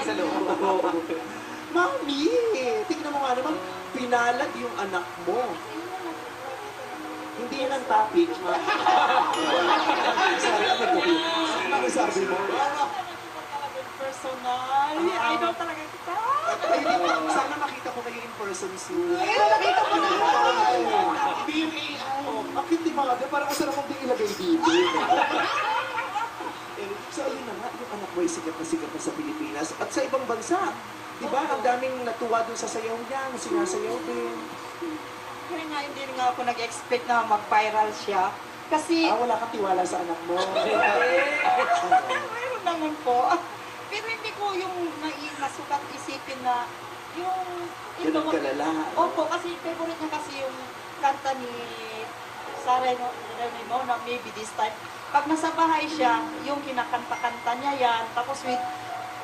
sa loob. Mami, tignan mo nga naman, pinalad yung anak mo. Hindi yan ang topic, mami. Ano sabi mo? Personal. Idol talaga kita. Ay, di ba? Sana makita ko kayo in person soon. Ayun, nakita ko na. Hindi yung AI. Bakit di ba? Parang masarap mong di ilagay dito. So, ayun na nga, yung anak mo ay sikat na sa Pilipinas at sa ibang bansa. Di ba? Ang daming natuwa dun sa sayaw niya, na sinasayaw din. Kaya nga, hindi nga ako nag-expect na mag-viral siya. Kasi, Wala kang tiwala sa anak mo. mayroon naman po. Pero hindi ko yung nasukat isipin na yung... Ganun kalala. Opo, kasi favorite niya kasi yung kanta ni Sarah Geronimo na Maybe This Time. Pag nasa bahay siya, yung kinakanta-kanta niya yan, tapos with